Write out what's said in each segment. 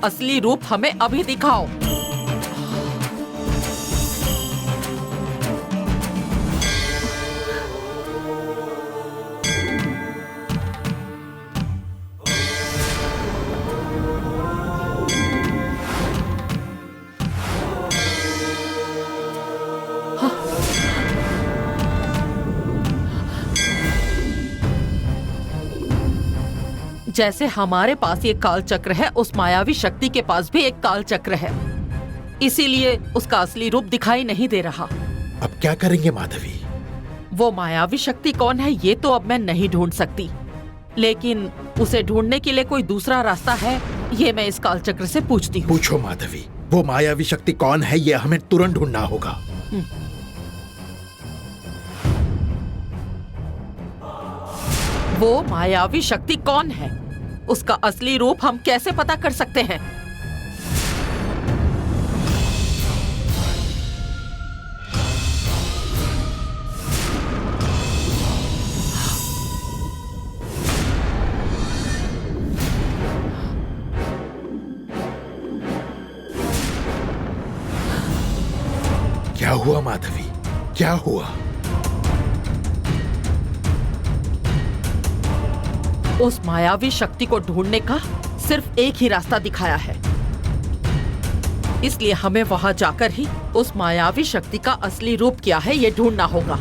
असली रूप हमें अभी दिखाओ। जैसे हमारे पास ये काल चक्र है, उस मायावी शक्ति के पास भी एक काल चक्र है, इसीलिए उसका असली रूप दिखाई नहीं दे रहा। अब क्या करेंगे माधवी? वो मायावी शक्ति कौन है ये तो अब मैं नहीं ढूंढ सकती, लेकिन उसे ढूंढने के लिए कोई दूसरा रास्ता है, ये मैं इस काल चक्र से पूछती हूँ। पूछो माधवी, वो मायावी शक्ति कौन है ये हमें तुरंत ढूंढना होगा। वो मायावी शक्ति कौन है, उसका असली रूप हम कैसे पता कर सकते हैं? क्या हुआ माधवी, क्या हुआ? उस मायावी शक्ति को ढूंढने का सिर्फ एक ही रास्ता दिखाया है, इसलिए हमें वहां जाकर ही उस मायावी शक्ति का असली रूप क्या है ये ढूंढना होगा।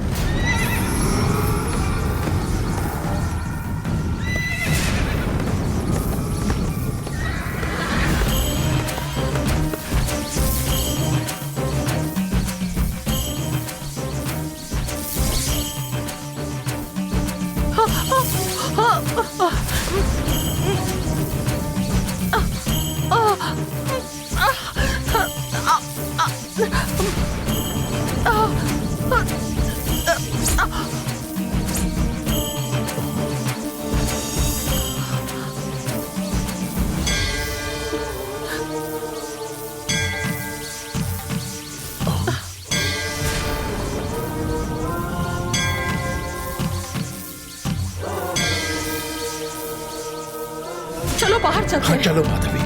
चलो बाहर चलते हैं। चलो माधवी।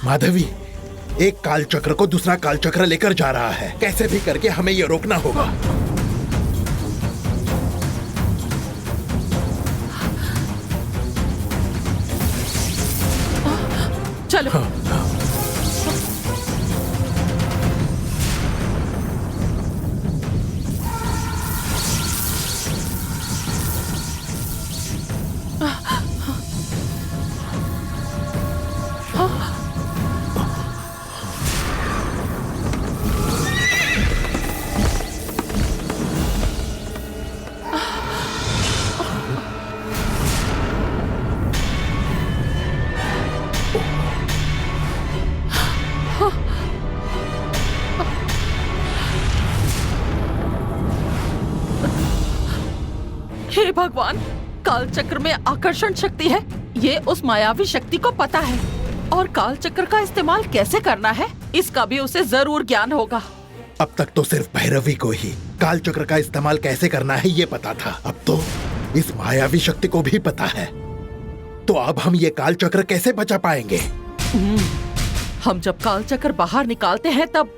माधवी, एक काल चक्र को दूसरा काल चक्र लेकर जा रहा है, कैसे भी करके हमें ये रोकना होगा। चलो। हे भगवान, काल चक्र में आकर्षण शक्ति है, ये उस मायावी शक्ति को पता है, और काल चक्र का इस्तेमाल कैसे करना है इसका भी उसे जरूर ज्ञान होगा। अब तक तो सिर्फ भैरवी को ही काल चक्र का इस्तेमाल कैसे करना है ये पता था, अब तो इस मायावी शक्ति को भी पता है। तो अब हम ये काल चक्र कैसे बचा पाएंगे? हम जब काल चक्र बाहर निकालते हैं तब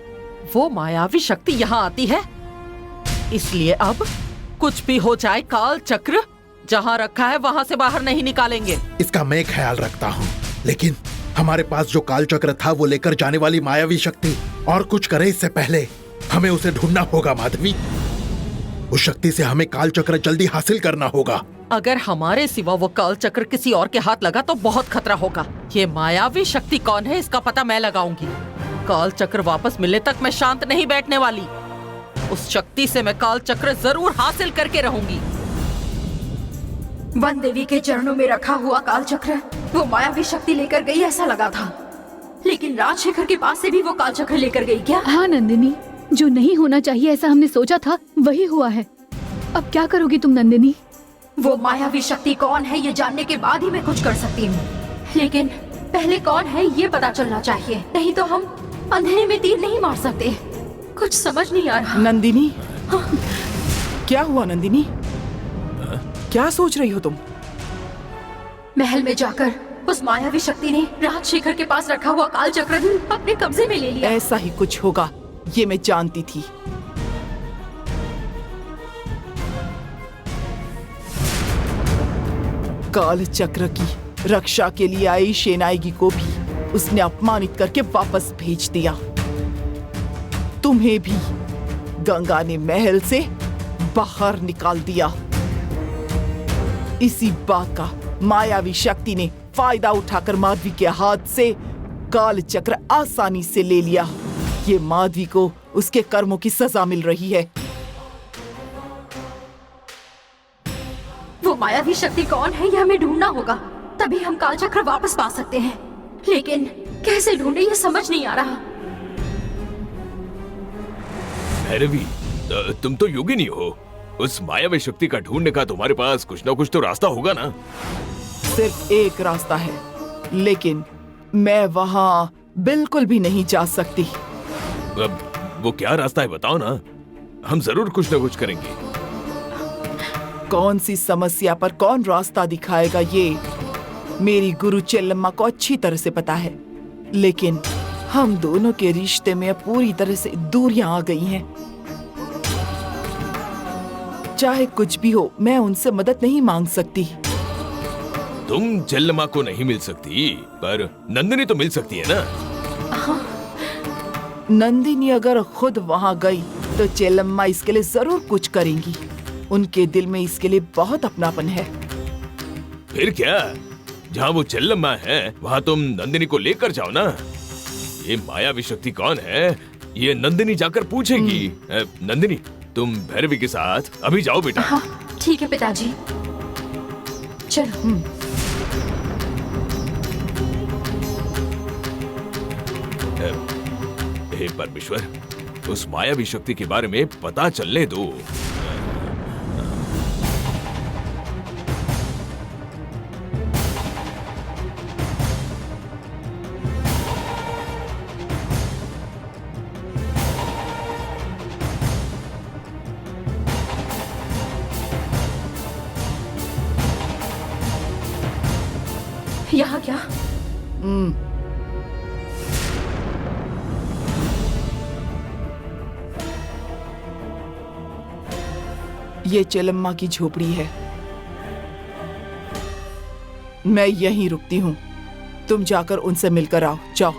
वो मायावी शक्ति यहाँ आती है, इसलिए अब कुछ भी हो जाए काल चक्र जहाँ रखा है वहाँ से बाहर नहीं निकालेंगे। इसका मैं ख्याल रखता हूँ, लेकिन हमारे पास जो काल चक्र था वो लेकर जाने वाली मायावी शक्ति और कुछ करे इससे पहले हमें उसे ढूंढना होगा माधवी। उस शक्ति से हमें काल चक्र जल्दी हासिल करना होगा। अगर हमारे सिवा वो काल चक्र किसी और के हाथ लगा तो बहुत खतरा होगा। ये मायावी शक्ति कौन है इसका पता मैं लगाऊंगी। काल चक्र वापस मिलने तक मैं शांत नहीं बैठने वाली। उस शक्ति से मैं काल चक्र जरूर हासिल करके रहूंगी। वन देवी के चरणों में रखा हुआ काल चक्र वो मायावी शक्ति लेकर गई ऐसा लगा था, लेकिन राजशेखर के पास से भी वो काल चक्र लेकर गई क्या? हाँ नंदिनी, जो नहीं होना चाहिए ऐसा हमने सोचा था वही हुआ है। अब क्या करोगी तुम नंदिनी? वो मायावी शक्ति कौन है ये जानने के बाद ही मैं कुछ कर सकती हूँ, लेकिन पहले कौन है ये पता चलना चाहिए, नहीं तो हम अंधेरे में तीर नहीं मार सकते। कुछ समझ नहीं आ रहा। नंदिनी, क्या हुआ नंदिनी? क्या सोच रही हो तुम? महल में जाकर उस मायावी शक्ति ने राजशेखर के पास रखा हुआ काल चक्र अपने कब्जे में ले लिया। ऐसा ही कुछ होगा, ये मैं जानती थी। काल चक्र की रक्षा के लिए आई शेनाएगी को भी उसने अपमानित करके वापस भेज दिया। तुम्हें भी गंगा ने महल से बाहर निकाल दिया। इसी बात का मायावी शक्ति ने फायदा उठाकर माधवी के हाथ से काल चक्र आसानी से ले लिया। ये माधवी को उसके कर्मों की सजा मिल रही है। वो मायावी शक्ति कौन है यह हमें ढूंढना होगा, तभी हम काल चक्र वापस पा सकते हैं। लेकिन कैसे ढूंढे ये समझ नहीं आ रहा। भैरवी, तुम तो योगिनी हो। उस मायावी शक्ति का ढूंढने का तुम्हारे पास कुछ ना कुछ तो रास्ता होगा ना? सिर्फ एक रास्ता है, लेकिन मैं वहां बिल्कुल भी नहीं जा सकती। अब वो क्या रास्ता है बताओ ना, हम जरूर कुछ ना कुछ करेंगे। कौन सी समस्या पर कौन रास्ता दिखाएगा ये मेरी गुरु चेल्लम्मा को अच्छी तरह से पता है, लेकिन हम दोनों के रिश्ते में पूरी तरह से दूरियां आ गई हैं। चाहे कुछ भी हो, मैं उनसे मदद नहीं मांग सकती। तुम चेल्लम्मा को नहीं मिल सकती, पर नंदिनी तो मिल सकती है ना? नंदिनी अगर खुद वहां गई तो चेल्लम्मा इसके लिए जरूर कुछ करेंगी। उनके दिल में इसके लिए बहुत अपनापन है। फिर क्या, जहाँ वो चेल्लम्मा है वहाँ तुम नंदिनी को लेकर जाओ ना। ये मायावी शक्ति कौन है ये नंदिनी जाकर पूछेगी। नंदिनी, तुम भैरवी के साथ अभी जाओ बेटा। हाँ, ठीक है पिताजी, चलो। हे परमेश्वर, उस मायावी शक्ति के बारे में पता चलने दो। यहाँ क्या? ये चेल्लम्मा की झोपड़ी है। मैं यहीं रुकती हूँ। तुम जाकर उनसे मिलकर आओ, जाओ।